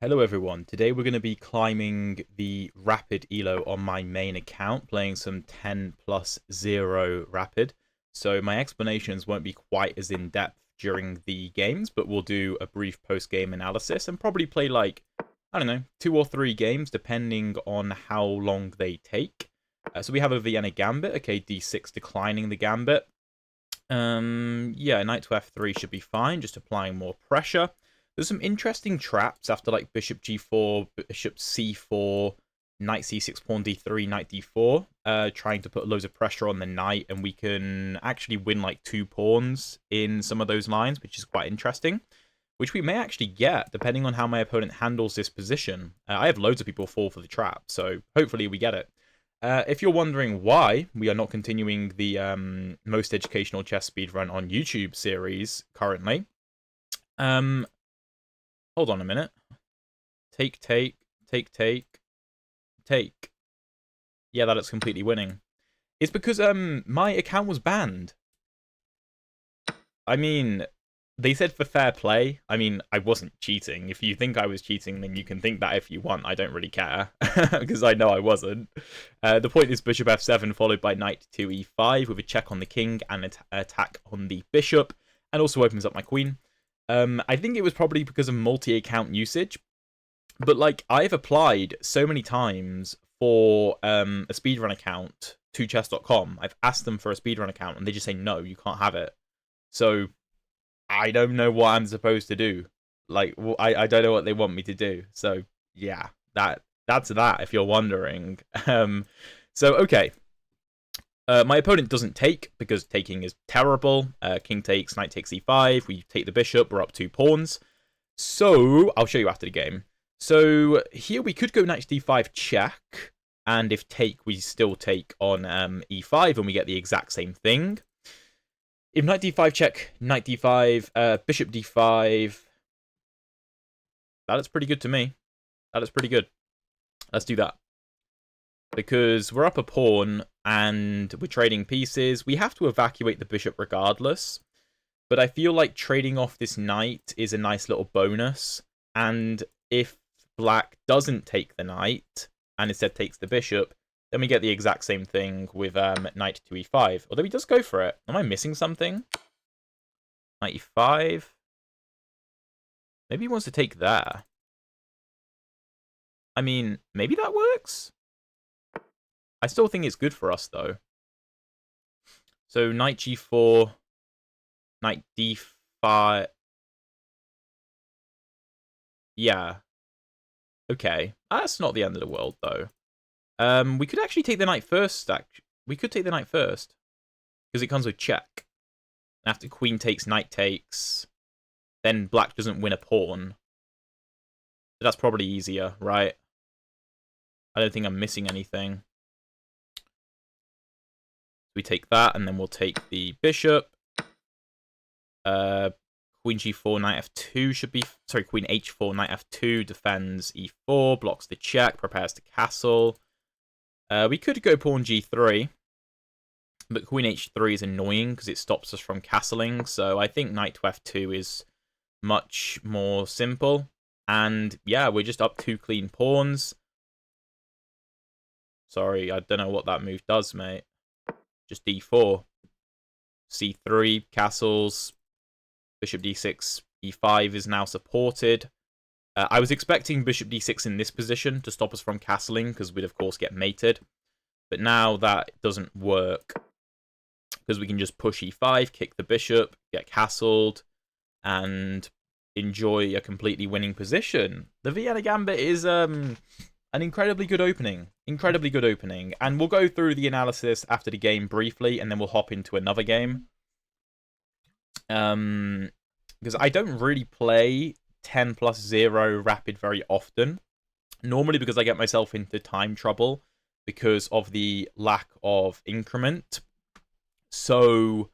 Hello everyone, today we're going to be climbing the Rapid Elo on my main account, playing some 10 plus 0 Rapid. So my explanations won't be quite as in-depth during the games, but we'll do a brief post-game analysis and probably play like, I don't know, 2 or 3 games depending on how long they take. So we have a Vienna Gambit, okay, d6 declining the Gambit. Yeah, knight to f3 should be fine, just applying more pressure. There's some interesting traps after like bishop g4, bishop c4, knight c6, pawn d3, knight d4, trying to put loads of pressure on the knight, and we can actually win like 2 pawns in some of those lines, which is quite interesting, which we may actually get depending on how my opponent handles this position. I have loads of people fall for the trap, so hopefully we get it. If you're wondering why we are not continuing the most educational chess speedrun on YouTube series currently, hold on a minute. Take. Yeah, that looks completely winning. It's because my account was banned. I mean, they said for fair play. I mean, I wasn't cheating. If you think I was cheating, then you can think that if you want. I don't really care, because I know I wasn't. The point is bishop f7 followed by knight to e5 with a check on the king and an attack on the bishop, and also opens up my queen. I think it was probably because of multi-account usage, but like I've applied so many times for a speedrun account to chess.com. I've asked them for a speedrun account and they just say no, you can't have it. So I don't know what I'm supposed to do. Like I don't know what they want me to do. So yeah, that's that. If you're wondering. So okay. My opponent doesn't take, because taking is terrible. King takes, knight takes e5. We take the bishop. We're up 2 pawns. So, I'll show you after the game. So, here we could go knight to d5 check. And if take, we still take on e5, and we get the exact same thing. If knight d5 check, knight d5, bishop d5. That looks pretty good to me. That looks pretty good. Let's do that. Because we're up a pawn and we're trading pieces. We have to evacuate the bishop regardless. But I feel like trading off this knight is a nice little bonus. And if black doesn't take the knight and instead takes the bishop, then we get the exact same thing with knight to e5. Although he does go for it. Am I missing something? Knight e5. Maybe he wants to take there. I mean, maybe that works? I still think it's good for us, though. So, knight g4, knight d5. Yeah. Okay. That's not the end of the world, though. We could actually take the knight first, We could take the knight first. Because it comes with check. After queen takes, knight takes. Then black doesn't win a pawn. But that's probably easier, right? I don't think I'm missing anything. We take that, and then we'll take the bishop. Queen g4, knight f2 should be... Sorry, queen h4, knight f2 defends e4, blocks the check, prepares to castle. We could go pawn g3, but queen h3 is annoying because it stops us from castling, so I think knight to f2 is much more simple. And yeah, we're just up 2 clean pawns. Sorry, I don't know what that move does, mate. Just d4, c3, castles, bishop d6, e5 is now supported. I was expecting bishop d6 in this position to stop us from castling, because we'd of course get mated. But now that doesn't work, because we can just push e5, kick the bishop, get castled, and enjoy a completely winning position. The Vienna Gambit is an incredibly good opening. Incredibly good opening. And we'll go through the analysis after the game briefly, and then we'll hop into another game. Because I don't really play 10 plus 0 Rapid very often. Normally because I get myself into time trouble because of the lack of increment. So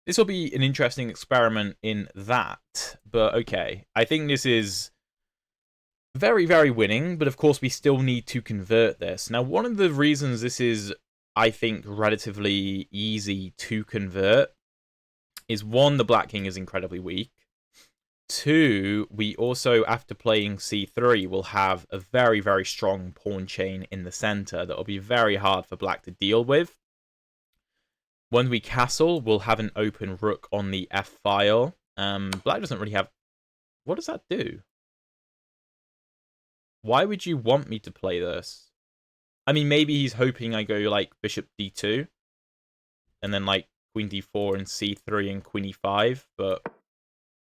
this will be an interesting experiment in that. But okay, I think this is very, very winning, but of course we still need to convert this. Now, one of the reasons this is, I think, relatively easy to convert is, one, the black king is incredibly weak. Two, we also, after playing c3, will have a very, very strong pawn chain in the center that will be very hard for black to deal with. When we castle, we'll have an open rook on the f-file. Black doesn't really have... What does that do? Why would you want me to play this? I mean, maybe he's hoping I go, like, bishop d2. And then, like, queen d4 and c3 and queen e5. But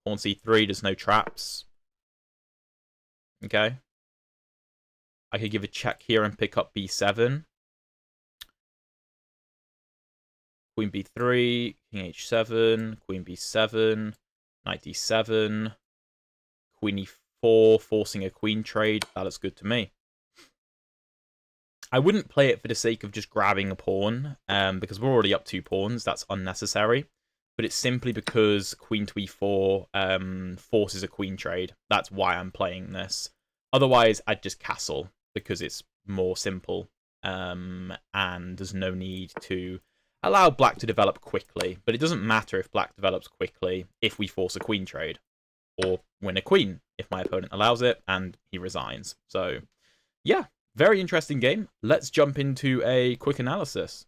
pawn c3, there's no traps. Okay. I could give a check here and pick up b7. Queen b3, king h7, queen b7, knight d7, queen e4, forcing a queen trade. That looks good to me. I wouldn't play it for the sake of just grabbing a pawn, because we're already up 2 pawns. That's unnecessary. But it's simply because queen to e4 forces a queen trade. That's why I'm playing this. Otherwise, I'd just castle, because it's more simple. And there's no need to allow black to develop quickly. But it doesn't matter if black develops quickly if we force a queen trade. Or win a queen if my opponent allows it and he resigns. So, yeah. Very interesting game. Let's jump into a quick analysis.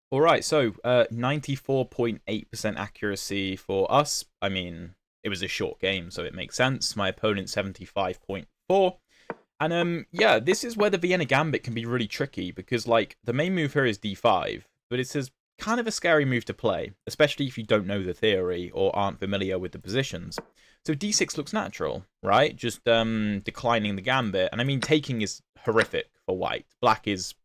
Alright, so 94.8% accuracy for us. I mean, it was a short game, so it makes sense. My opponent 75.4. And yeah, this is where the Vienna Gambit can be really tricky, because like the main move here is d5, but it's kind of a scary move to play, especially if you don't know the theory or aren't familiar with the positions. So d6 looks natural, right? Just declining the gambit. And I mean, taking is horrific for white. Black is,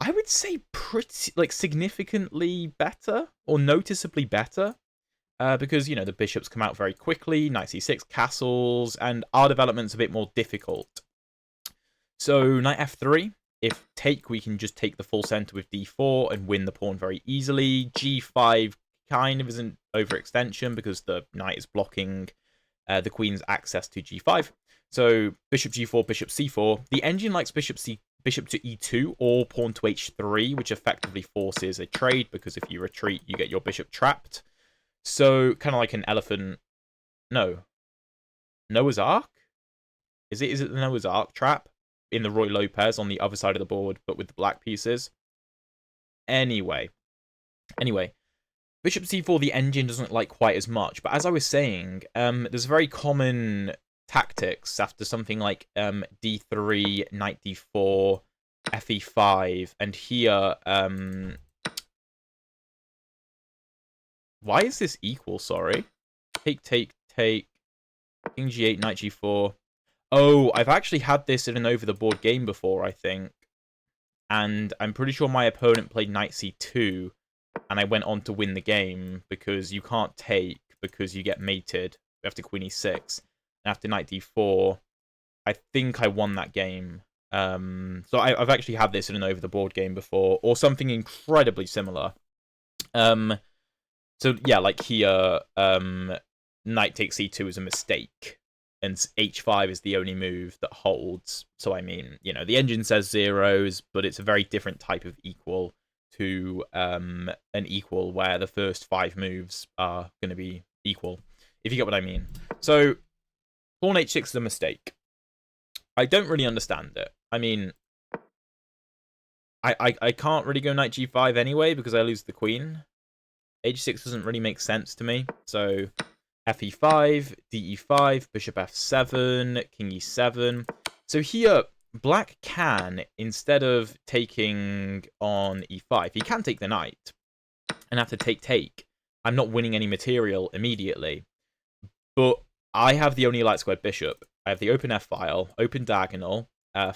I would say, pretty, like, significantly better or noticeably better. Because, you know, the bishops come out very quickly, knight c6, castles, and our development's a bit more difficult. So knight f3. If take, we can just take the full center with d4 and win the pawn very easily. g5 kind of isn't overextension because the knight is blocking the queen's access to g5. So bishop g4, bishop c4. The engine likes bishop to e2 or pawn to h3, which effectively forces a trade because if you retreat, you get your bishop trapped. So kind of like an elephant. No, Noah's Ark. Is it the Noah's Ark trap in the Roy Lopez on the other side of the board, but with the black pieces? Anyway. Bishop c4, the engine doesn't like quite as much. But as I was saying, there's very common tactics after something like d3, knight d4, fe5, and here... why is this equal, sorry? Take, king g8, knight g4. Oh, I've actually had this in an over-the-board game before, I think. And I'm pretty sure my opponent played knight c2, and I went on to win the game, because you can't take, because you get mated after queen e6. And after knight d4, I think I won that game. So I've actually had this in an over-the-board game before, or something incredibly similar. So yeah, like here, knight takes c2 is a mistake, and h5 is the only move that holds. So I mean, you know, the engine says zeros, but it's a very different type of equal to an equal where the first 5 moves are going to be equal, if you get what I mean. So pawn h6 is a mistake. I don't really understand it. I mean, I can't really go knight g5 anyway because I lose the queen. h6 doesn't really make sense to me. So fe5, de5, bishop f7, king e7. So here, black can, instead of taking on e5, he can take the knight. And after take, I'm not winning any material immediately. But I have the only light squared bishop. I have the open f-file, open diagonal,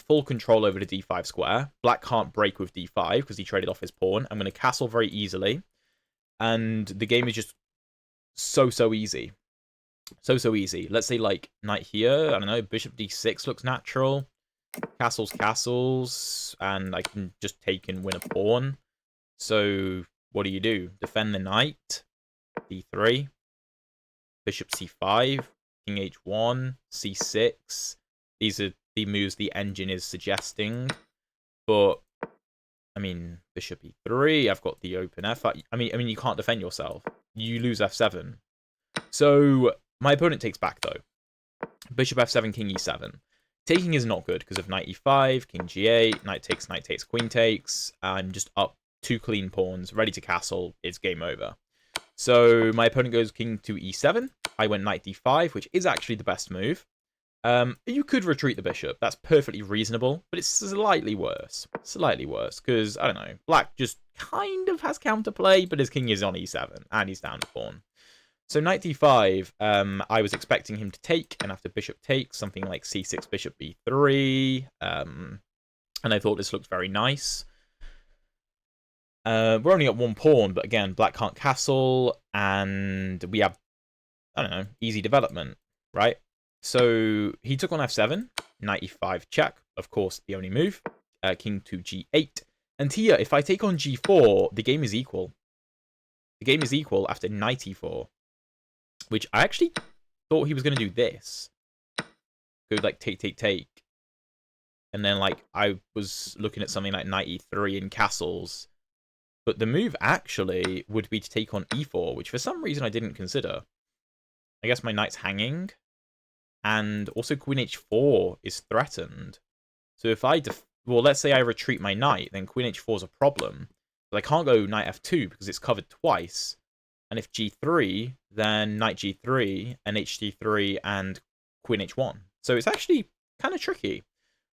full control over the d5 square. Black can't break with d5 because he traded off his pawn. I'm going to castle very easily. And the game is just so easy. So easy. Let's say, like, knight here. I don't know, bishop d6 looks natural. Castles. And I can just take and win a pawn. So, what do? Defend the knight. d3. Bishop c5. King h1. c6. These are the moves the engine is suggesting. But, I mean, bishop e3. I've got the open f. I mean, you can't defend yourself. You lose f7. So, My opponent takes back, though. Bishop f7, king e7. Taking is not good because of knight e5, king g8, knight takes, queen takes. I'm just up 2 clean pawns, ready to castle. It's game over. So my opponent goes king to e7. I went knight d5, which is actually the best move. You could retreat the bishop. That's perfectly reasonable, but it's slightly worse. Slightly worse, because, I don't know, black just kind of has counterplay, but his king is on e7, and he's down a pawn. So knight d5, I was expecting him to take, and after bishop takes, something like c6, bishop b3, and I thought this looked very nice. We're only at 1 pawn, but again, black can't castle, and we have, I don't know, easy development, right? So he took on f7, knight e5 check, of course, the only move, king to g8. And here, if I take on g4, the game is equal. The game is equal after knight e4, which I actually thought he was going to do this. Go like take. And then like I was looking at something like knight e3 in castles. But the move actually would be to take on e4, which for some reason I didn't consider. I guess my knight's hanging. And also queen h4 is threatened. So if I, well, let's say I retreat my knight, then queen h4 is a problem. But I can't go knight f2 because it's covered twice. And if g3, then knight g3 and hg3 and queen h1. So it's actually kind of tricky.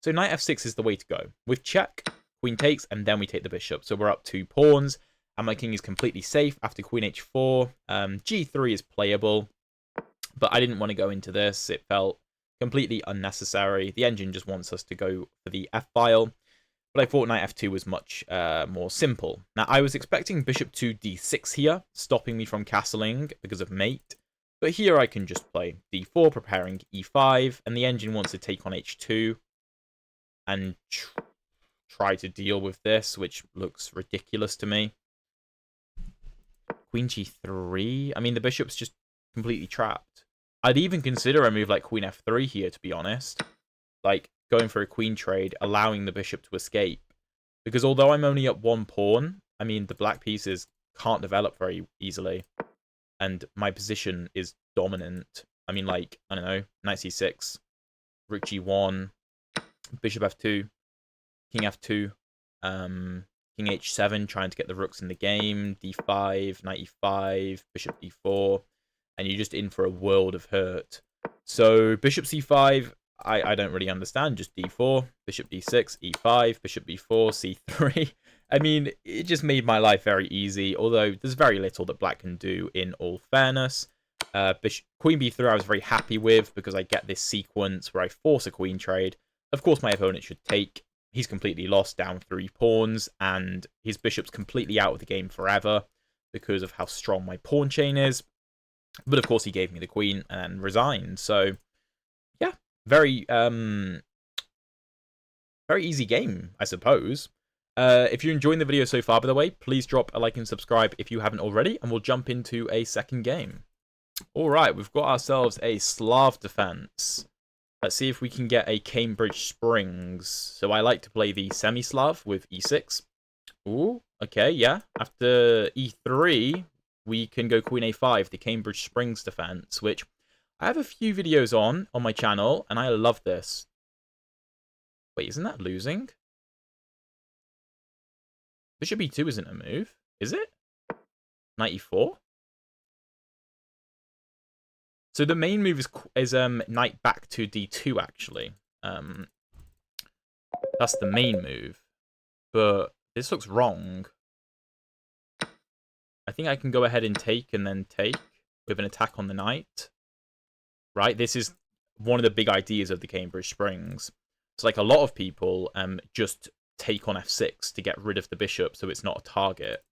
So knight f6 is the way to go. With check, queen takes, and then we take the bishop. So we're up 2 pawns, and my king is completely safe after queen h4. G3 is playable, but I didn't want to go into this. It felt completely unnecessary. The engine just wants us to go for the f-file. But I thought knight f2 was much more simple. Now, I was expecting bishop to d6 here, stopping me from castling because of mate. But here I can just play d4, preparing e5, and the engine wants to take on h2 and try to deal with this, which looks ridiculous to me. Queen g3? I mean, the bishop's just completely trapped. I'd even consider a move like queen f3 here, to be honest. Like, going for a queen trade, allowing the bishop to escape. Because although I'm only at 1 pawn, I mean, the black pieces can't develop very easily. And my position is dominant. I mean, like, I don't know, knight c6, rook g1, bishop f2, king f2, king h7, trying to get the rooks in the game, d5, knight e5, bishop d4, and you're just in for a world of hurt. So bishop c5, I don't really understand. Just d4, bishop d6, e5, bishop b4, c3. I mean, it just made my life very easy, although there's very little that black can do in all fairness. Queen b3 I was very happy with because I get this sequence where I force a queen trade. Of course, my opponent should take. He's completely lost, down 3 pawns, and his bishop's completely out of the game forever because of how strong my pawn chain is. But of course, he gave me the queen and resigned. So, yeah, very easy game, I suppose. If you're enjoying the video so far, by the way, please drop a like and subscribe if you haven't already, and we'll jump into a second game. All right, we've got ourselves a Slav defense. Let's see if we can get a Cambridge Springs. So I like to play the semi-Slav with e6. Ooh, okay, yeah. After e3, we can go queen a5, the Cambridge Springs defense, which I have a few videos on my channel, and I love this. Wait, isn't that losing? Bishop e2 isn't a move, is it? Knight e4? So the main move is knight back to d2, actually. That's the main move. But this looks wrong. I think I can go ahead and take with an attack on the knight. Right? This is one of the big ideas of the Cambridge Springs. It's like a lot of people just take on f6 to get rid of the bishop so it's not a target.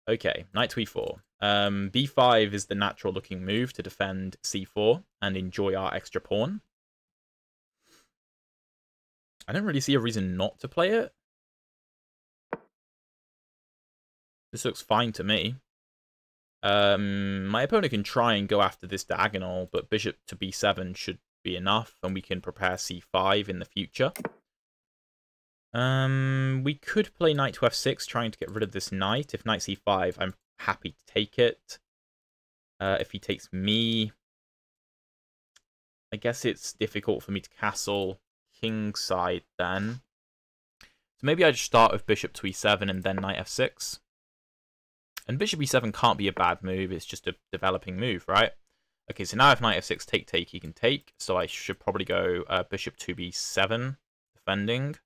Okay, knight to e4. b5 is the natural looking move to defend c4 and enjoy our extra pawn. I don't really see a reason not to play it. This looks fine to me. My opponent can try and go after this diagonal, but bishop to b7 should be enough, and we can prepare c5 in the future. We could play knight to f6, trying to get rid of this knight. If knight c5, I'm happy to take it. If he takes me, I guess it's difficult for me to castle kingside then. So maybe I just start with bishop to e7 and then knight f6. And bishop e7 can't be a bad move, it's just a developing move, right? Okay, so now if knight f6 take, he can take. So I should probably go bishop to b7, defending.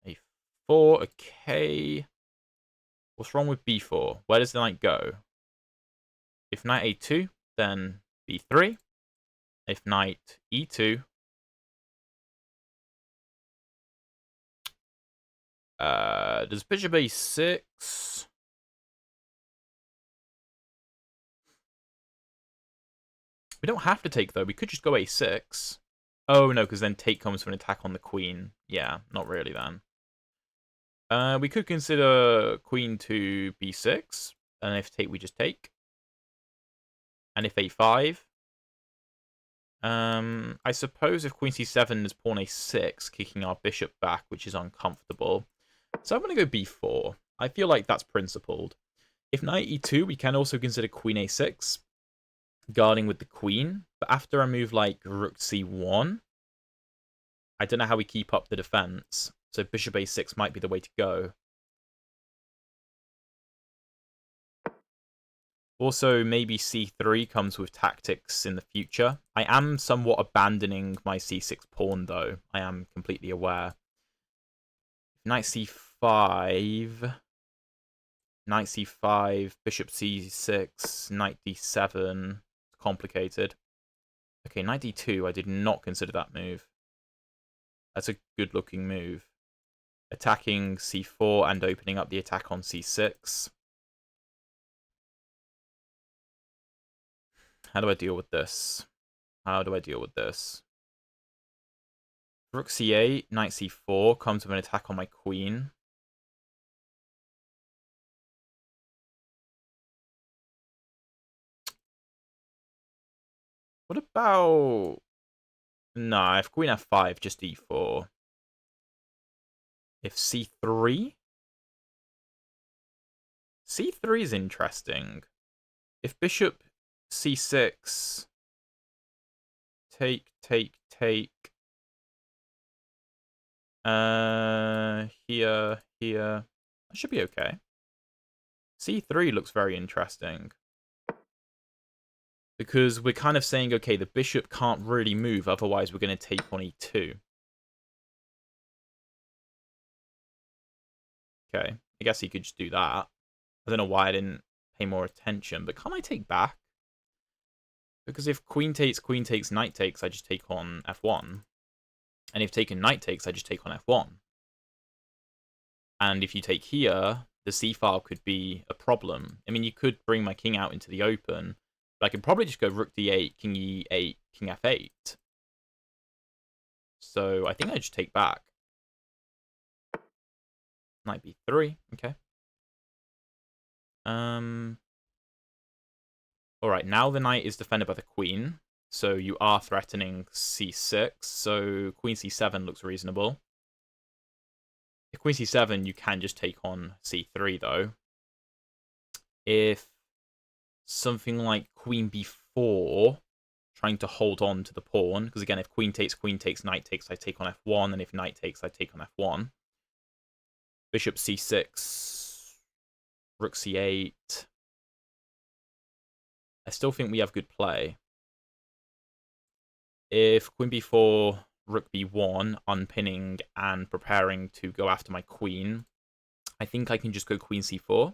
a4, okay. What's wrong with b4? Where does the knight go? If knight a2, then b3. If knight e2, does bishop a6? We don't have to take, though. We could just go a6. Oh, no, because then take comes from an attack on the queen. Yeah, not really, then. We could consider queen to b6. And if take, we just take. And if a5... I suppose if queen c7 is pawn a6, kicking our bishop back, which is uncomfortable. So I'm going to go b4. I feel like that's principled. If knight e2, we can also consider queen a6, guarding with the queen. But after a move like rook c1, I don't know how we keep up the defense. So bishop a6 might be the way to go. Also, maybe c3 comes with tactics in the future. I am somewhat abandoning my c6 pawn, though. I am completely aware. Knight c5... Knight c5, bishop c6, knight d7. It's complicated. Okay, knight d2. I did not consider that move. That's a good-looking move. Attacking c4 and opening up the attack on c6. How do I deal with this? How do I deal with this? Rook c8, knight c4 comes with an attack on my queen. What about... No, if queen f5, just e4. If c3? c3 is interesting. If bishop c6... Take. Here. That should be okay. c3 looks very interesting. Because we're kind of saying, okay, the bishop can't really move, otherwise we're going to take on e2. Okay, I guess he could just do that. I don't know why I didn't pay more attention, but can't I take back? Because if queen takes, knight takes, I just take on f1. And if taken knight takes, I just take on f1. And if you take here, the c-file could be a problem. I mean, you could bring my king out into the open, but I could probably just go rook d8, king e8, king f8. So I think I just take back. Knight b3, okay. Alright, now the knight is defended by the queen. So you are threatening c6. So queen c7 looks reasonable. If queen c7, you can just take on c3, though. If something like queen b4, trying to hold on to the pawn, because again, if queen takes, knight takes, I take on f1, and if knight takes, I take on f1. Bishop c6, rook c8. I still think we have good play. If queen b4, rook b1, unpinning and preparing to go after my queen, I think I can just go queen c4.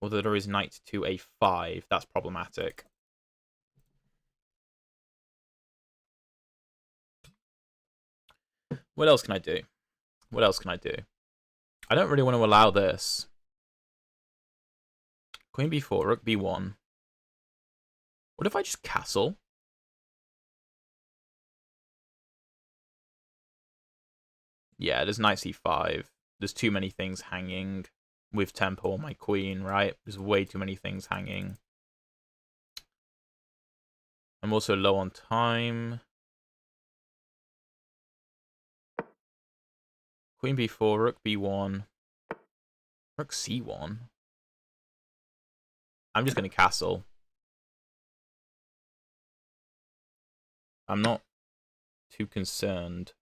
Although there is knight to a5, that's problematic. What else can I do? What else can I do? I don't really want to allow this. Queen b4, rook b1. What if I just castle? Yeah, there's knight c5. There's too many things hanging with tempo on my queen, right? There's way too many things hanging. I'm also low on time. Queen b4, rook b1. Rook c1. I'm just going to castle. I'm not too concerned.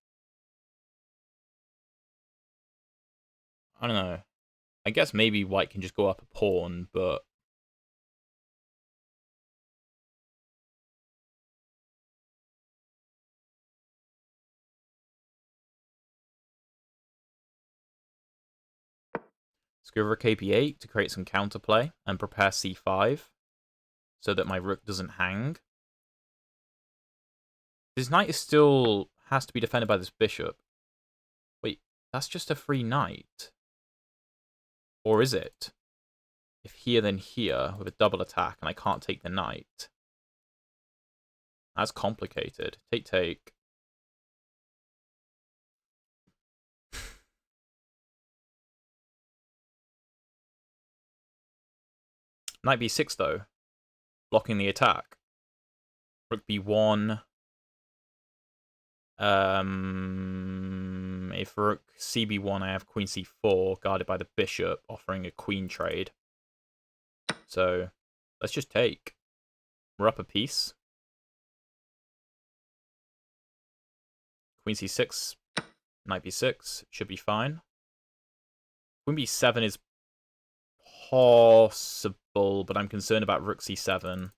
I don't know. I guess maybe white can just go up a pawn, but... Let's go over kb8 to create some counterplay and prepare c5 so that my rook doesn't hang. This knight is still has to be defended by this bishop. Wait, that's just a free knight. Or is it? If here, then here, with a double attack, and I can't take the knight. That's complicated. Take, take. Knight b6, though. Blocking the attack. Rook b1. If rook cb1, I have queen c4, guarded by the bishop, offering a queen trade. So, let's just take. We're up a piece. Queen c6, knight b6, should be fine. Queen b7 is possible, but I'm concerned about rook c7.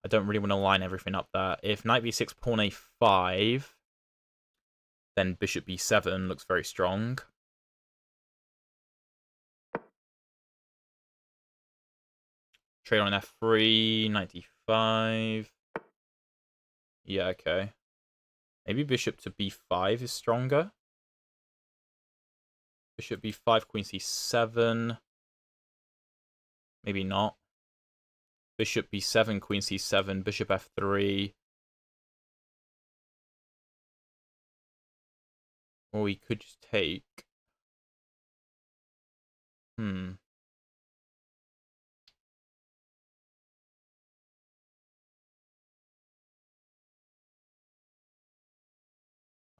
I don't really want to line everything up there. If knight b6, pawn a5, then bishop b7 looks very strong. Trade on f3, knight d5. Yeah, okay. Maybe bishop to b5 is stronger. Bishop b5, queen c7. Maybe not. Bishop b7, queen c7, bishop f3. Or we could just take.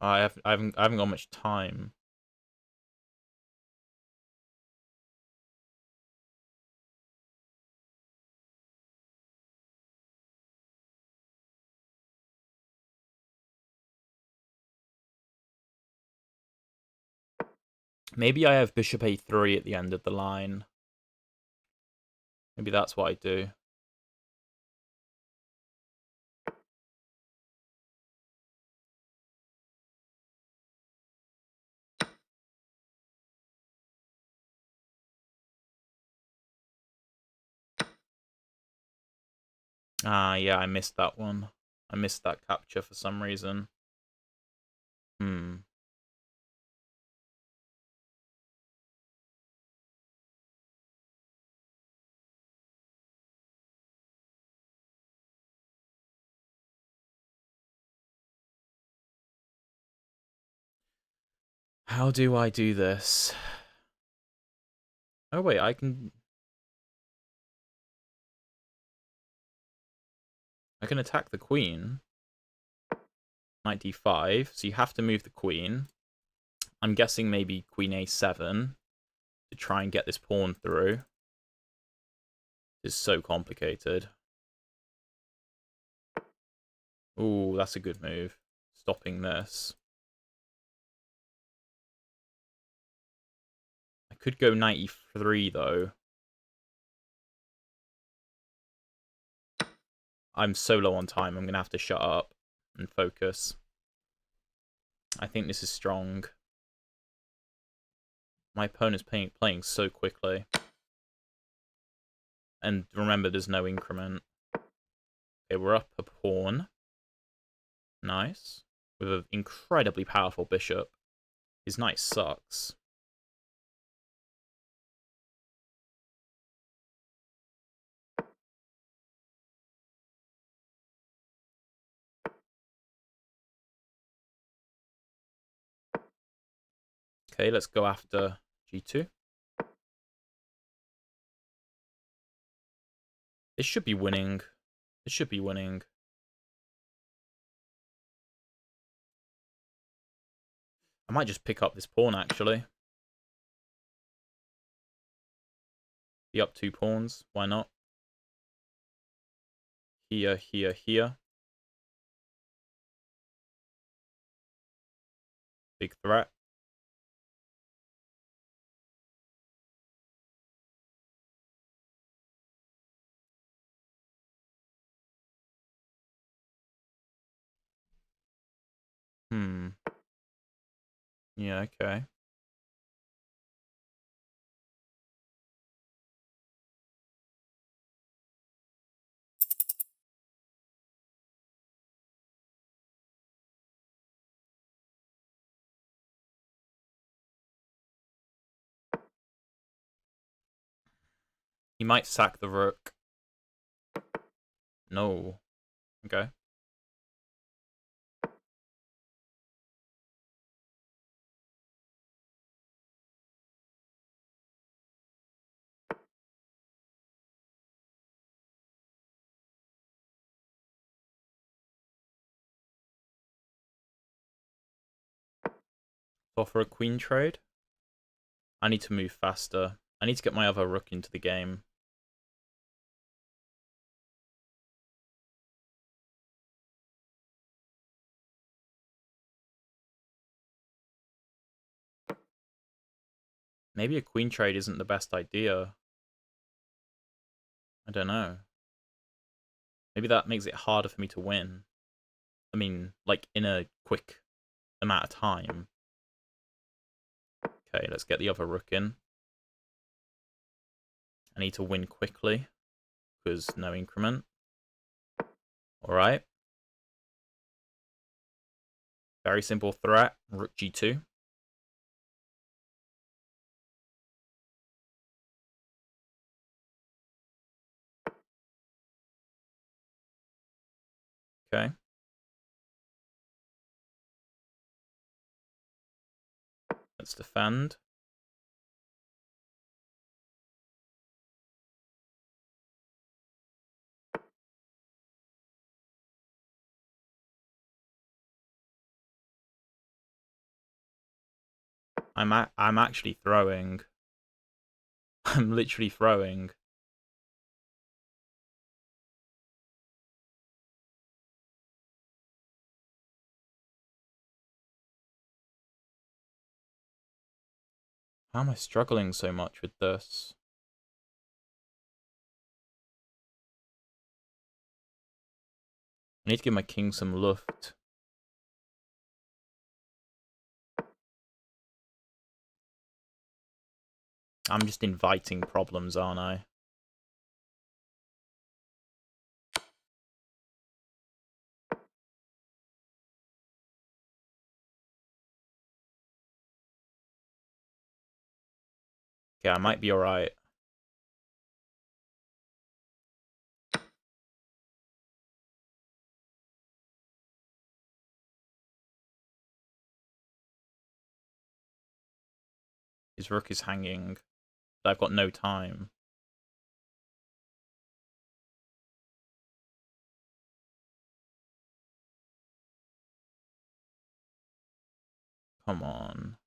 I haven't got much time. Maybe I have bishop a3 at the end of the line. Maybe that's what I do. Ah, yeah, I missed that one. I missed that capture for some reason. How do I do this? Oh, wait, I can attack the queen. Knight d5, so you have to move the queen. I'm guessing maybe queen a7 to try and get this pawn through. It's so complicated. Ooh, that's a good move. Stopping this. I could go knight e3, though. I'm so low on time, I'm going to have to shut up and focus. I think this is strong. My opponent's playing so quickly. And remember, there's no increment. Okay, we're up a pawn. Nice. With an incredibly powerful bishop. His knight sucks. Okay, let's go after g2. This should be winning. This should be winning. I might just pick up this pawn, actually. Be up 2 pawns. Why not? Here, here, here. Big threat. Yeah, okay. He might sack the rook. No. Okay. Offer a queen trade. I need to move faster. I need to get my other rook into the game. Maybe a queen trade isn't the best idea. I don't know. Maybe that makes it harder for me to win. I mean, like, in a quick amount of time. Okay, let's get the other rook in. I need to win quickly, because no increment. Alright. Very simple threat. Rook g2. Okay. Let's defend. I'm actually throwing. I'm literally throwing. How am I struggling so much with this? I need to give my king some luft. I'm just inviting problems, aren't I? Okay, I might be alright. His rook is hanging. But I've got no time. Come on.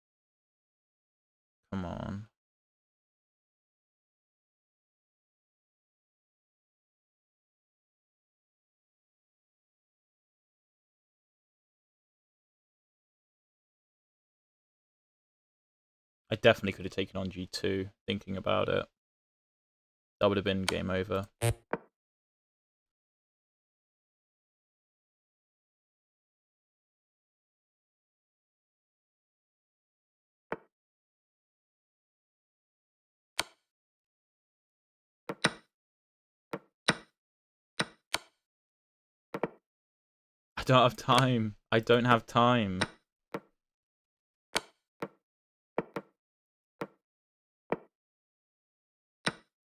Come on. I definitely could have taken on g2, thinking about it. That would have been game over. I don't have time. I don't have time.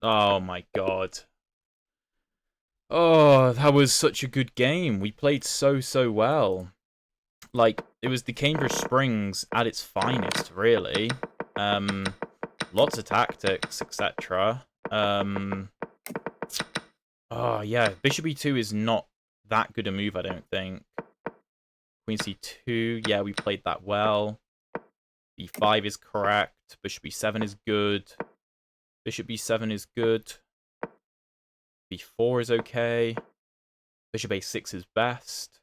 Oh my god. Oh, that was such a good game. We played so well. Like, it was the Cambridge Springs at its finest, really. Lots of tactics, etc. Oh, yeah, Bishop e2 is not that good a move, I don't think. Queen c2, yeah, we played that well. b5 is correct. Bishop b7 is good. Bishop b7 is good. b4 is okay. Bishop a6 is best.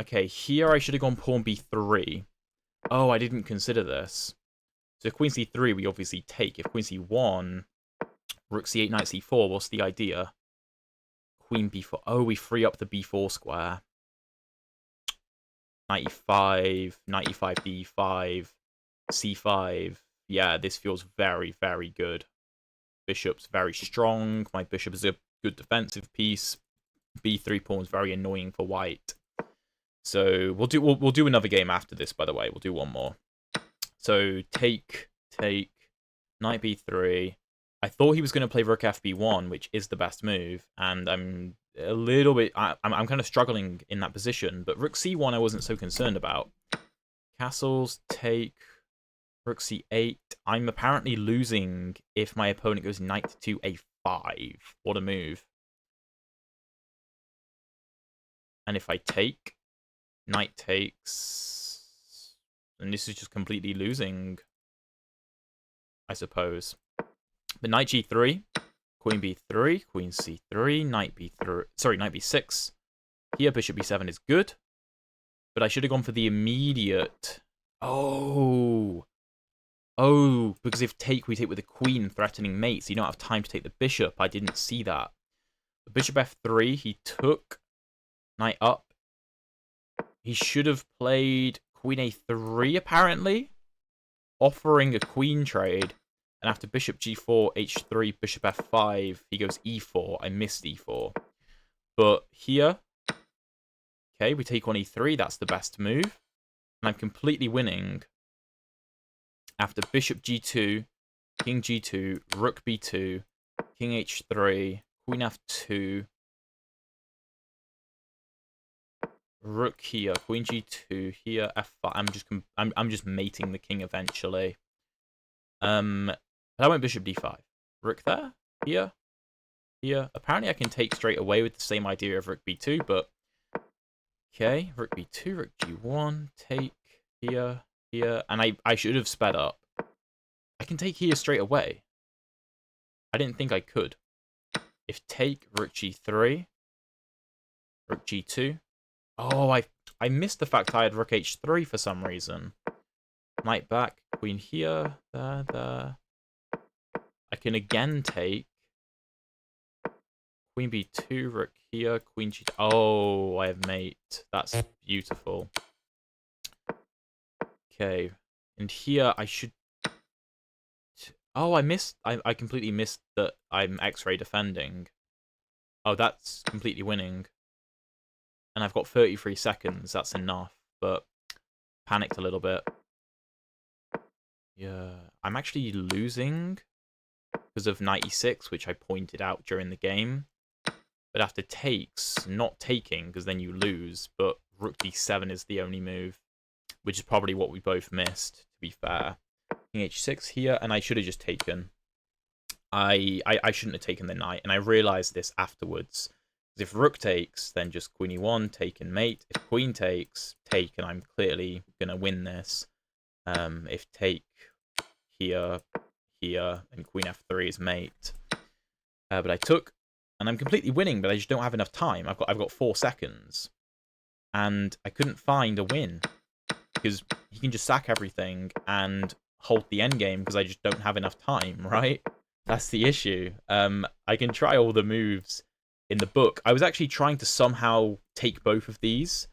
Okay, here I should have gone pawn b3. Oh, I didn't consider this. So queen c3, we obviously take. If queen c1, rook c8, knight c4, what's the idea? Queen b4. Oh, we free up the b4 square. Knight e5, knight e5, d5, c5. Yeah, this feels very, very good. Bishop's very strong. My bishop is a good defensive piece. b3 pawn's very annoying for white. So we'll do another game after this, by the way. We'll do one more. So take, knight b3. I thought he was going to play rook fb1, which is the best move, and I'm a little bit... I'm kind of struggling in that position, but rook c1 I wasn't so concerned about. Castles, take, rook c8. I'm apparently losing if my opponent goes knight to a5. What a move. And if I take, knight takes, and this is just completely losing, I suppose. But knight g3, queen b3, queen c3, knight b3, sorry, knight b6. Here, bishop b7 is good, but I should have gone for the immediate. Oh, because if take, we take with the queen threatening mate, so you don't have time to take the bishop. I didn't see that. Bishop f3, he took, knight up. He should have played queen a3, apparently, offering a queen trade. And after bishop g4, h3, bishop f5, he goes e4. I missed e4. But here, okay, we take on e3. That's the best move. And I'm completely winning. After bishop g2, king g2, rook b2, king h3, queen f2, rook here, queen g2 here, f5. I'm just mating the king eventually. But I went bishop d5. Rook there, here, here. Apparently I can take straight away with the same idea of rook b2, but okay, rook b2, rook g1, take here, here, and I should have sped up. I can take here straight away. I didn't think I could. If take, rook g3, rook g2. Oh, I missed the fact I had rook h3 for some reason. Knight back, queen here, there. I can again take queen b2, rook here, queen g2. Oh, I have mate. That's beautiful. Okay, and here I should... Oh, I completely missed that I'm X-ray defending. Oh, that's completely winning. And I've got 33 seconds. That's enough, but panicked a little bit. Yeah, I'm actually losing because of knight e6, which I pointed out during the game. But after takes, not taking, because then you lose, but rook d7 is the only move, which is probably what we both missed, to be fair. King h6 here, and I should have just taken. I shouldn't have taken the knight, and I realised this afterwards. Because if rook takes, then just queen e1, take and mate. If queen takes, take, and I'm clearly going to win this. If take here, here, and queen f3 is mate. But I took, and I'm completely winning, but I just don't have enough time. I've got 4 seconds. And I couldn't find a win. Because he can just sack everything and hold the endgame because I just don't have enough time, right? That's the issue. I can try all the moves in the book. I was actually trying to somehow take both of these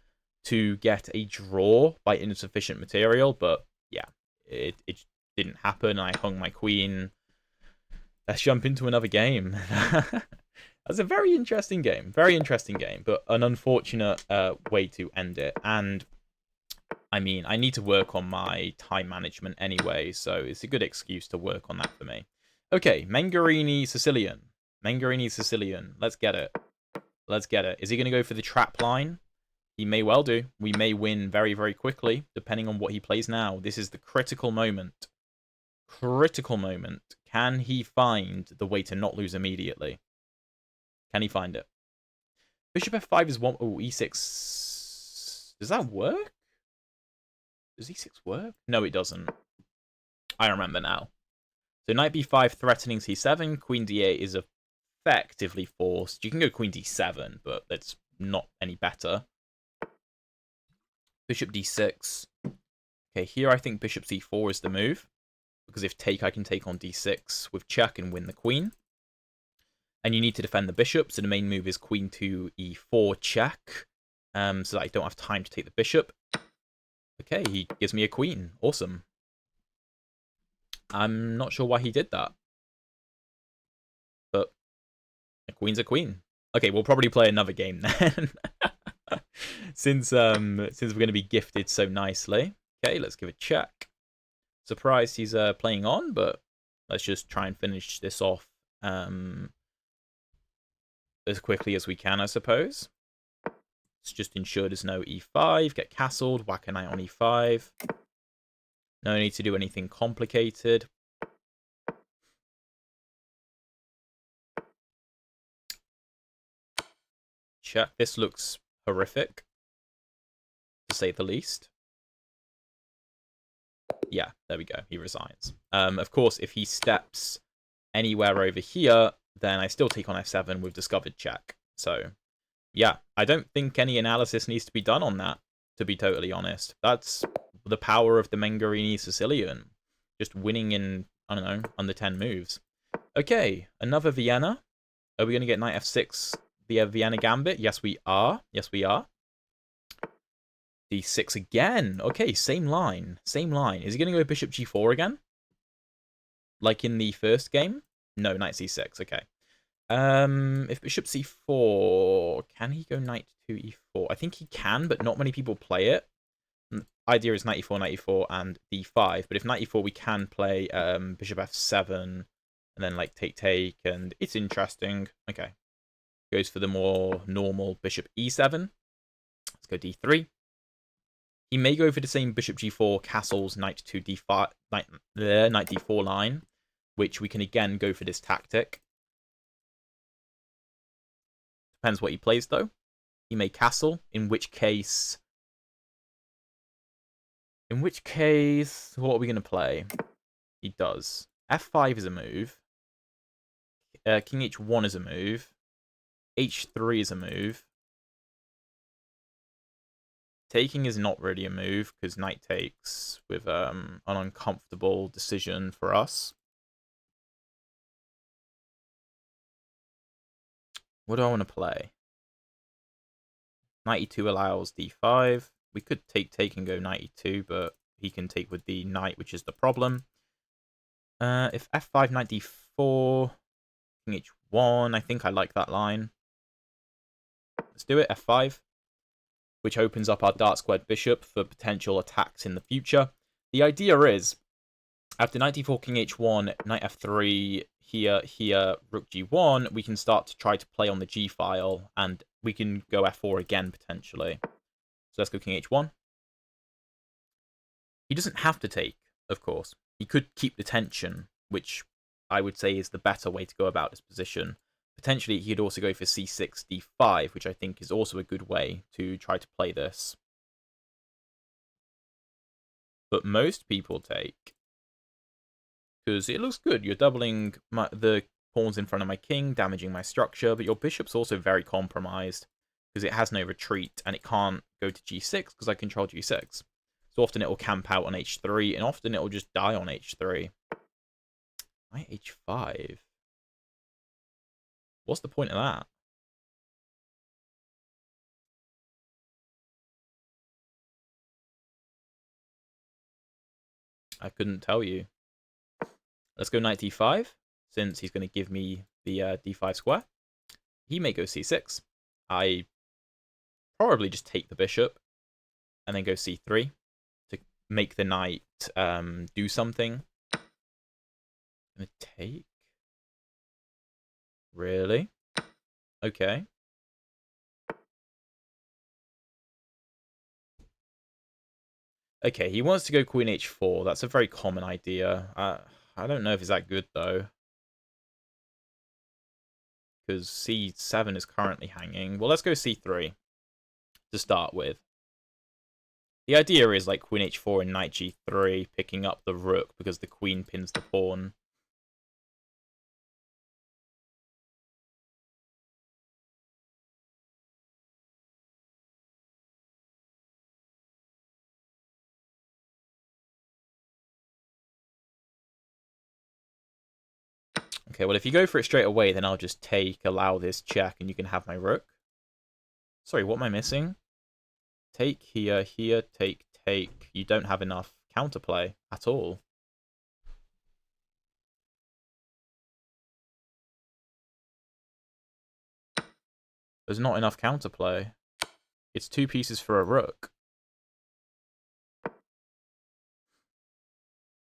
to get a draw by insufficient material, but yeah, it didn't happen. I hung my queen. Let's jump into another game. That's a very interesting game. Very interesting game, but an unfortunate way to end it. And I mean, I need to work on my time management anyway, so it's a good excuse to work on that for me. Okay, Mengarini Sicilian. Mengarini Sicilian. Let's get it. Let's get it. Is he going to go for the trap line? He may well do. We may win very, very quickly, depending on what he plays now. This is the critical moment. Critical moment. Can he find the way to not lose immediately? Can he find it? Bishop f5 is one... Oh, e6. Does that work? Does e6 work? No, it doesn't. I remember now. So knight b5 threatening c7. Queen d8 is effectively forced. You can go queen d7, but that's not any better. Bishop d6. Okay, here I think bishop c4 is the move, because if take, I can take on d6 with check and win the queen. And you need to defend the bishop, so the main move is queen to e4 check, so that I don't have time to take the bishop. Okay, he gives me a queen. Awesome. I'm not sure why he did that, but a queen's a queen. Okay, we'll probably play another game then, since we're going to be gifted so nicely. Okay, let's give a check. Surprised he's playing on, but let's just try and finish this off as quickly as we can, I suppose. Let's just ensure there's no e5, get castled, whack a knight on e5. No need to do anything complicated. Check. This looks horrific, to say the least. Yeah, there we go. He resigns. Of course, if he steps anywhere over here, then I still take on f7 with discovered check. So, yeah, I don't think any analysis needs to be done on that, to be totally honest. That's the power of the Mengarini Sicilian. Just winning in, I don't know, under 10 moves. Okay, another Vienna. Are we going to get knight f6 via Vienna Gambit? Yes, we are. Yes, we are. d6 again. Okay, same line. Same line. Is he going to go bishop g4 again? Like in the first game? No, knight c6. Okay. If bishop c4, can he go knight to e4? I think he can, but not many people play it. The idea is knight e4, and d5. But if knight e4, we can play bishop f7, and then like take, and it's interesting. Okay. Goes for the more normal bishop e7. Let's go d3. He may go for the same bishop g4, castles, knight to d5, knight d4 line, which we can again go for this tactic. Depends what he plays, though. He may castle, in which case, what are we going to play? He does. f5 is a move. King h1 is a move. h3 is a move. Taking is not really a move, because knight takes with an uncomfortable decision for us. What do I want to play? Knight e2 allows d5. We could take and go knight e2, but he can take with the knight, which is the problem. If f5, knight d4, king h1, I think I like that line. Let's do it, f5, which opens up our dark squared bishop for potential attacks in the future. The idea is, after knight d4, king h1, knight f3, here, rook g1, we can start to try to play on the g file, and we can go f4 again, potentially. So let's go king h1. He doesn't have to take, of course. He could keep the tension, which I would say is the better way to go about this position. Potentially, he could also go for c6, d5, which I think is also a good way to try to play this. But most people take, because it looks good. You're doubling the pawns in front of my king, damaging my structure, but your bishop's also very compromised, because it has no retreat, and it can't go to g6, because I control g6. So often it will camp out on h3, and often it will just die on h3. Knight h5. What's the point of that? I couldn't tell you. Let's go knight d5, since he's going to give me the d5 square. He may go c6. I probably just take the bishop, and then go c3 to make the knight do something. I'm going to take? Really? Okay. Okay, he wants to go queen h4. That's a very common idea. I don't know if it's that good, though. Because c7 is currently hanging. Well, let's go c3 to start with. The idea is like queen h4 and knight g3, picking up the rook because the queen pins the pawn. Okay, well, if you go for it straight away, then I'll just allow this check, and you can have my rook. Sorry, what am I missing? Take here, here, take. You don't have enough counterplay at all. There's not enough counterplay. It's 2 pieces for a rook.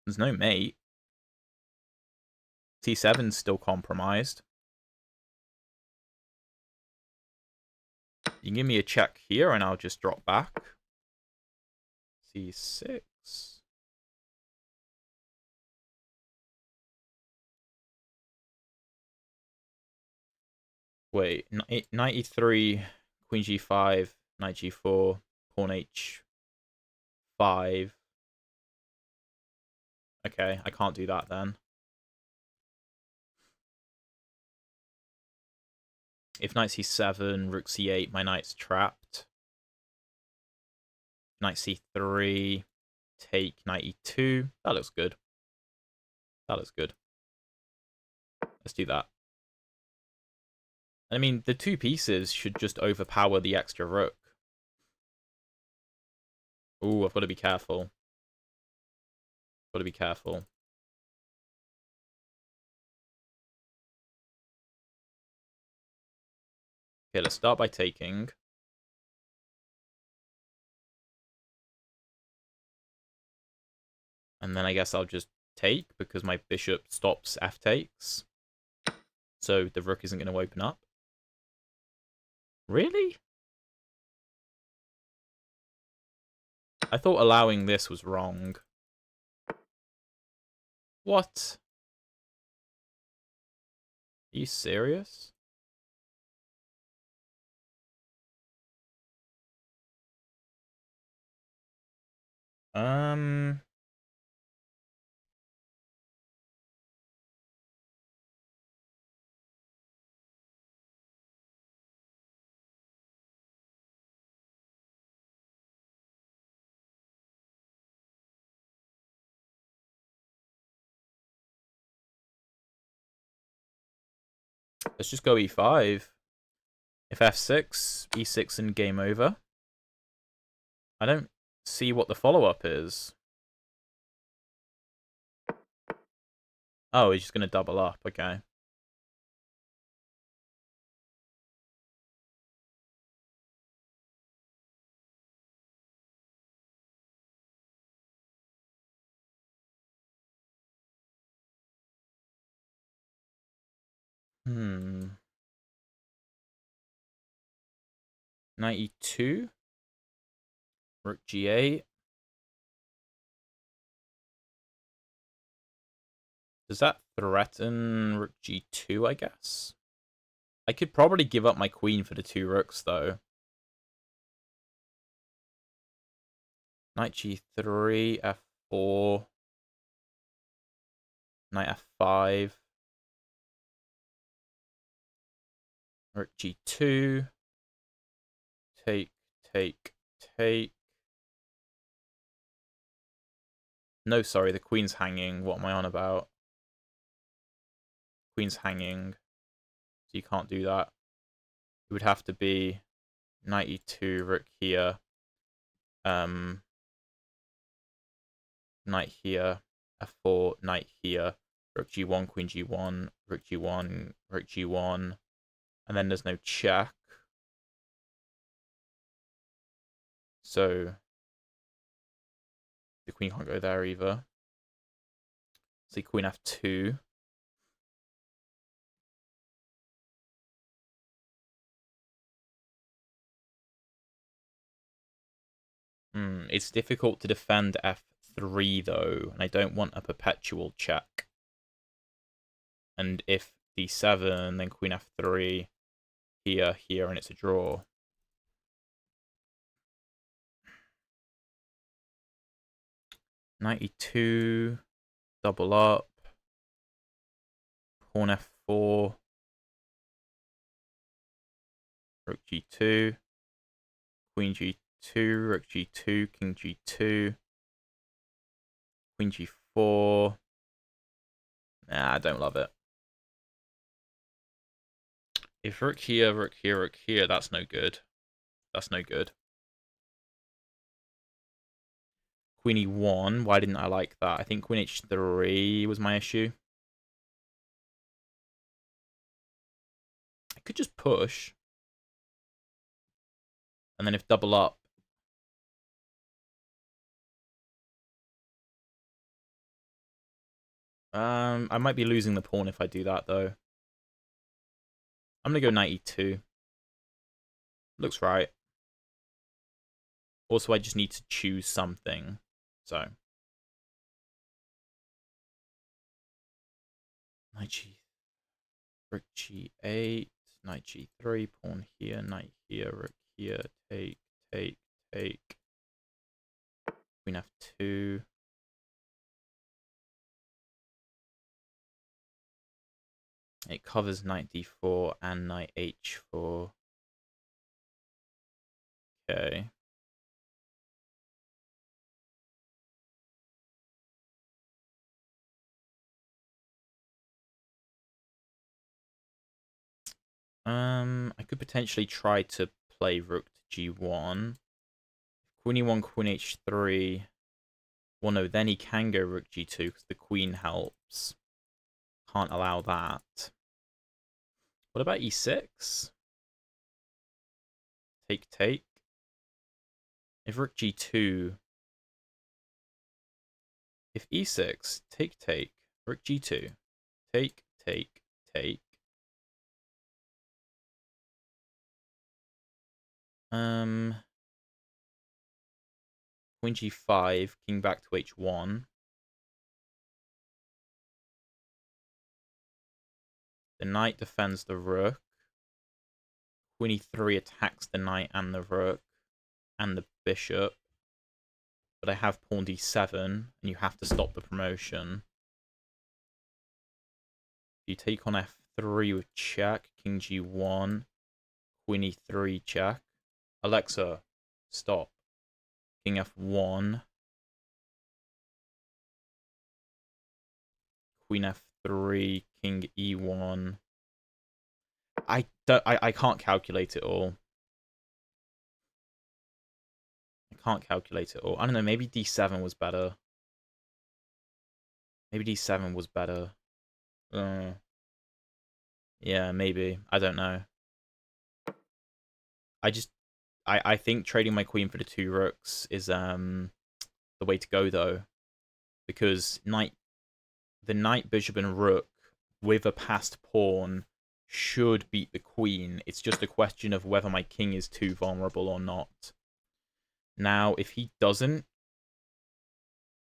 There's no mate. T7's still compromised. You can give me a check here, and I'll just drop back. C6. Wait, 93, Queen G5, Knight G4, Pawn H5. Okay, I can't do that then. If Knight C7, Rook C8, my knight's trapped. Knight C3, take Knight E2. That looks good. That looks good. Let's do that. I mean, the 2 pieces should just overpower the extra rook. Ooh, I've got to be careful. Got to be careful. Okay, let's start by taking. And then I guess I'll just take, because my bishop stops f takes. So the rook isn't going to open up. Really? I thought allowing this was wrong. What? Are you serious? Let's just go e5. If f6, e6 and game over. I don't see what the follow-up is. Oh, he's just going to double up. Okay. Knight e2. Rook g8. Does that threaten rook g2, I guess? I could probably give up my queen for the 2 rooks, though. Knight g3, f4. Knight f5. Rook g2. Take. No, sorry, the queen's hanging. What am I on about? Queen's hanging. So you can't do that. It would have to be Knight e2, rook here. Knight here, f4, knight here, rook g1, queen g1, rook g1, rook g1, and then there's no check. So the queen can't go there either. See, queen f2. It's difficult to defend f3 though, and I don't want a perpetual check. And if d7, then queen f3, here, and it's a draw. Knight e2, double up, pawn f4, rook g2, queen g2, rook g2, king g2, queen g4. Nah, I don't love it. If rook here, rook here, rook here, that's no good. That's no good. Queen e1, why didn't I like that? I think queen h3 was my issue. I could just push. And then if double up. I might be losing the pawn if I do that, though. I'm going to go knight e2. Looks right. Also, I just need to choose something. So. Knight g, rook g8, knight g3, pawn here, knight here, rook here, take, take, take. Queen f2. It covers knight d4 and knight h4. Okay. I could potentially try to play rook to g1. Queen e1, queen h3. Well, no, then he can go rook g2 because the queen helps. Can't allow that. What about e6? Take, take. If rook g2... If e6, take, take. Rook g2. Take, take, take. Queen g5, king back to h1. The knight defends the rook. Queen e3 attacks the knight and the rook and the bishop. But I have pawn d7, and you have to stop the promotion. You take on f3 with check, king g1, queen e3 check. Alexa, stop. King f1. Queen f3, king e1. I can't calculate it all. I can't calculate it all. I don't know, maybe d7 was better. Maybe d7 was better. Yeah, maybe. I don't know. I think trading my queen for the two rooks is the way to go, though, because the knight, bishop, and rook with a passed pawn should beat the queen. It's just a question of whether my king is too vulnerable or not. Now, if he doesn't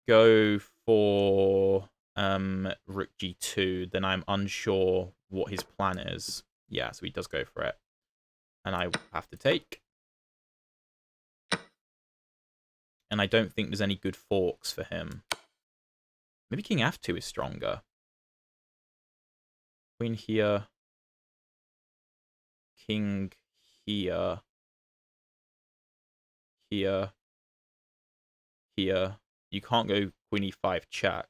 go for rook g2, then I'm unsure what his plan is. Yeah, so he does go for it, and I have to take. And I don't think there's any good forks for him. Maybe king f2 is stronger. Queen here. King here. Here. Here. You can't go queen e5 check.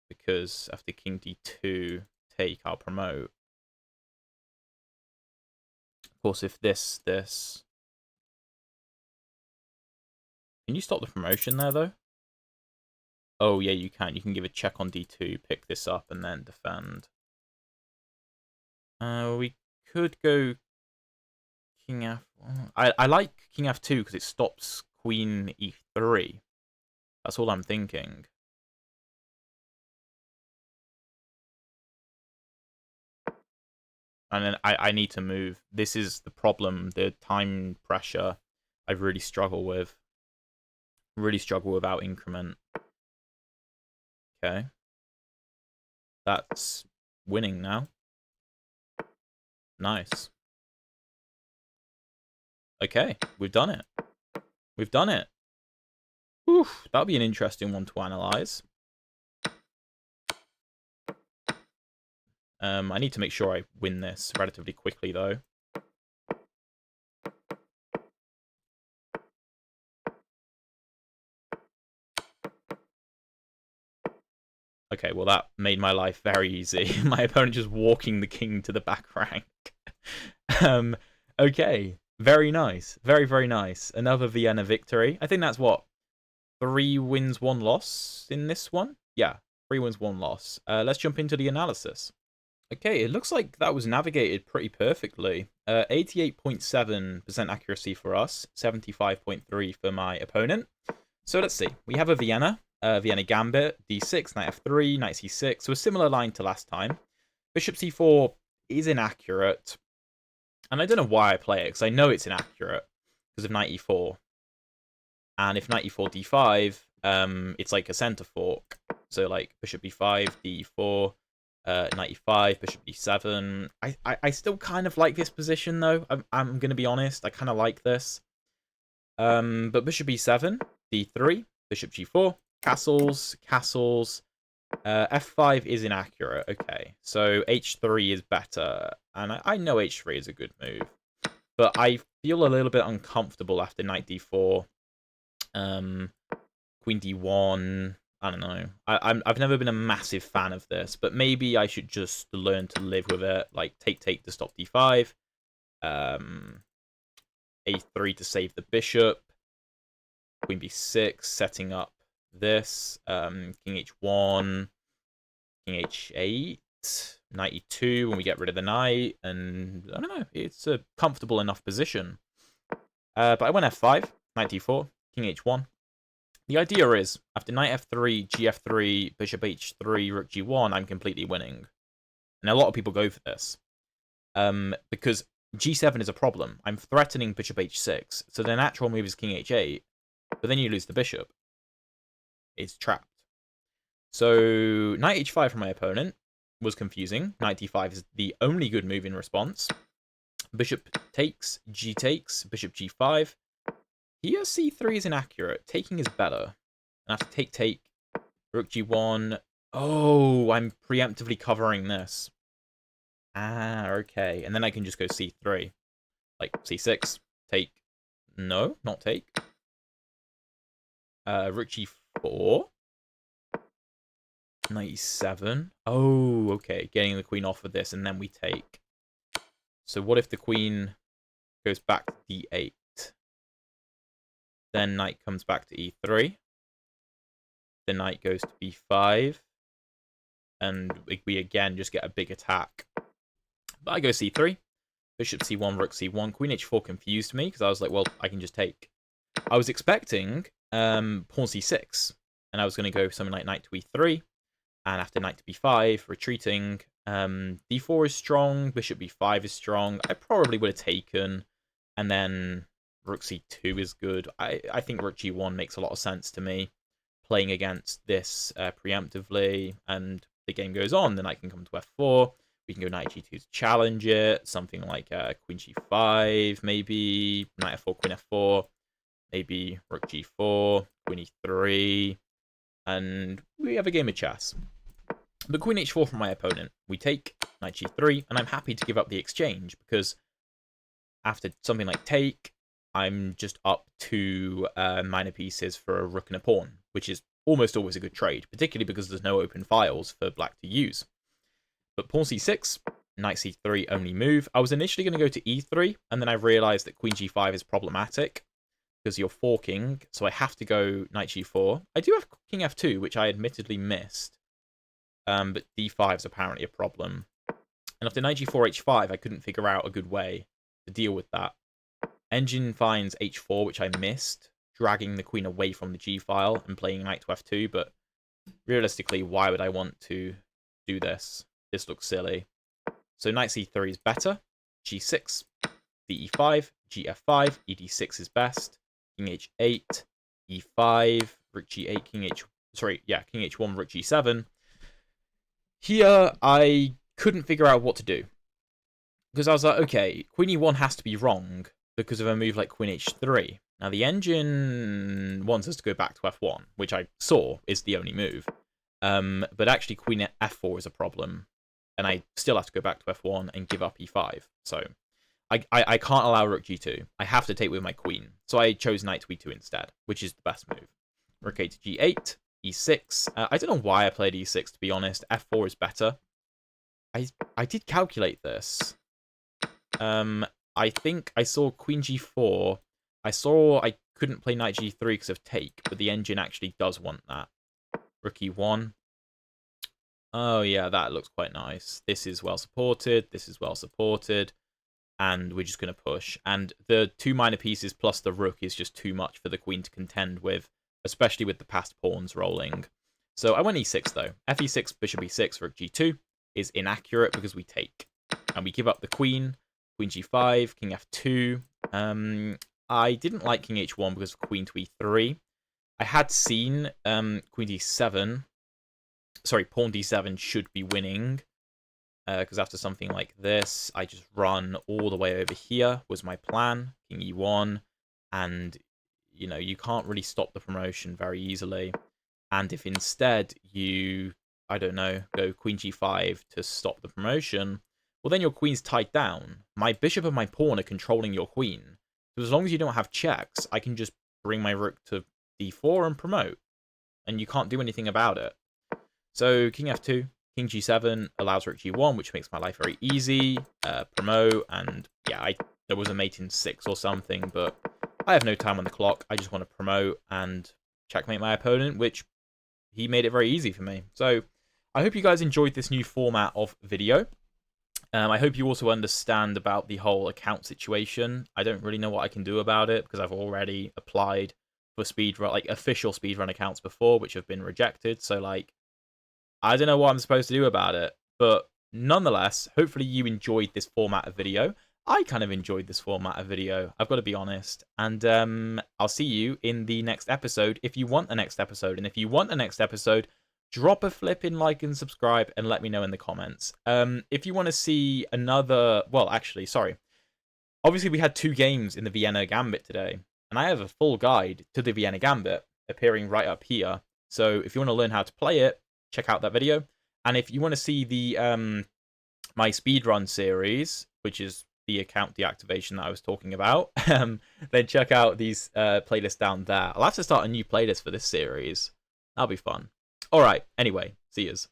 Because after king d2 take, I'll promote. Of course, if this... Can you stop the promotion there, though? Oh, yeah, you can. You can give a check on d2, pick this up, and then defend. We could go king f... I like king f2 because it stops queen e3. That's all I'm thinking. And then I need to move. This is the problem, the time pressure I really struggle with. Really struggle without increment. Okay. That's winning now. Nice. Okay, we've done it. We've done it. Whew, that'll be an interesting one to analyze. I need to make sure I win this relatively quickly, though. Okay, well, that made my life very easy. My opponent just walking the king to the back rank. Okay, very nice. Very, very nice. Another Vienna victory. I think that's what? 3 wins, 1 loss in this one? Yeah, 3 wins, 1 loss. Let's jump into the analysis. Okay, it looks like that was navigated pretty perfectly. 88.7% accuracy for us, 75.3 for my opponent. So let's see. We have a Vienna Gambit, d6, knight f3, knight c6. So a similar line to last time. Bishop c4 is inaccurate. And I don't know why I play it, because I know it's inaccurate because of knight e4. And if knight e4, d5, it's like a center fork. So like bishop b5, d4, knight e5, bishop e7. I still kind of like this position, though. I'm going to be honest. I kind of like this. But bishop e7, d3, bishop g4, castles. F5 is inaccurate. Okay, so h3 is better. And I know h3 is a good move. But I feel a little bit uncomfortable after knight d4. Queen d1. I don't know. I've never been a massive fan of this, but maybe I should just learn to live with it. Like take to stop d5, a3 to save the bishop, queen b6, setting up this, king h1, king h8, knight e2 when we get rid of the knight, and I don't know. It's a comfortable enough position. But I went f5, knight d4, king h1. The idea is, after knight f3, gf3, bishop h3, rook g1, I'm completely winning. And a lot of people go for this. Because g7 is a problem. I'm threatening bishop h6, so the natural move is king h8, but then you lose the bishop. It's trapped. So knight h5 from my opponent was confusing. Knight d5 is the only good move in response. Bishop takes, g takes, bishop g5. Here, c3 is inaccurate. Taking is better. And after take, rook g1. Oh, I'm preemptively covering this. Ah, okay. And then I can just go c3. Like, c6, take. No, not take. Rook g4. Knight e7. Oh, okay. Getting the queen off of this, and then we take. So what if the queen goes back to d8? Then knight comes back to e3. The knight goes to b5. And we again just get a big attack. But I go c3. Bishop c1, rook c1. Queen h4 confused me, because I was like, well, I can just take. I was expecting pawn c6. And I was going to go something like knight to e3. And after knight to b5, retreating. d4 is strong. Bishop b5 is strong. I probably would have taken. And then rook c2 is good. I think rook g1 makes a lot of sense to me. Playing against this preemptively, and the game goes on. Then I can come to f4. We can go knight g2 to challenge it. Something like queen g5, maybe. Knight f4, queen f4. Maybe rook g4, queen e3. And we have a game of chess. But queen h4 from my opponent. We take knight g3, and I'm happy to give up the exchange, because after something like take, I'm just up 2 minor pieces for a rook and a pawn, which is almost always a good trade, particularly because there's no open files for black to use. But pawn c6, knight c3 only move. I was initially going to go to e3, and then I realized that queen g5 is problematic, because you're forking, so I have to go knight g4. I do have king f2, which I admittedly missed, but d5 is apparently a problem. And after knight g4, h5, I couldn't figure out a good way to deal with that. Engine finds h4, which I missed, dragging the queen away from the g-file and playing knight to f2, but realistically, why would I want to do this? This looks silly. So knight c3 is better, g6, de5, gf5, ed6 is best, king h8, e5, rook g8, king h1, rook g7. Here, I couldn't figure out what to do, because I was like, okay, queen e1 has to be wrong, because of a move like queen h3. Now, the engine wants us to go back to f1, which I saw is the only move. But actually, queen f4 is a problem. And I still have to go back to f1 and give up e5. So I can't allow rook g2. I have to take with my queen. So I chose knight to e2 instead, which is the best move. Rook a to g8, e6. I don't know why I played e6, to be honest. f4 is better. I did calculate this. I think I saw queen g4. I saw I couldn't play knight g3 because of take, but the engine actually does want that. Rook e1. Oh, yeah, that looks quite nice. This is well supported. This is well supported. And we're just going to push. And the 2 minor pieces plus the rook is just too much for the queen to contend with, especially with the passed pawns rolling. So I went e6, though. fe6, bishop e6, rook g2 is inaccurate because we take. And we give up the queen. Queen g5, king f2. I didn't like king h1 because of queen to e3. I had seen queen d7. Sorry, pawn d7 should be winning. Because after something like this, I just run all the way over here, was my plan. King e1. And, you know, you can't really stop the promotion very easily. And if instead you, I don't know, go queen g5 to stop the promotion, well, then your queen's tied down. My bishop and my pawn are controlling your queen. So as long as you don't have checks, I can just bring my rook to d4 and promote. And you can't do anything about it. So king f2, king g7 allows rook g1, which makes my life very easy. Promote, and yeah, there was a mate in 6 or something, but I have no time on the clock. I just want to promote and checkmate my opponent, which he made it very easy for me. So I hope you guys enjoyed this new format of video. I hope you also understand about the whole account situation. I don't really know what I can do about it because I've already applied for speedrun, like official speedrun accounts before, which have been rejected. So like, I don't know what I'm supposed to do about it. But nonetheless, hopefully you enjoyed this format of video. I kind of enjoyed this format of video, I've got to be honest. And I'll see you in the next episode if you want the next episode. And if you want the next episode, drop a flipping like and subscribe and let me know in the comments. If you want to see another... Well, actually, sorry. Obviously, we had 2 games in the Vienna Gambit today. And I have a full guide to the Vienna Gambit appearing right up here. So if you want to learn how to play it, check out that video. And if you want to see the my speedrun series, which is the account deactivation that I was talking about, then check out these playlists down there. I'll have to start a new playlist for this series. That'll be fun. Alright, anyway, see yous.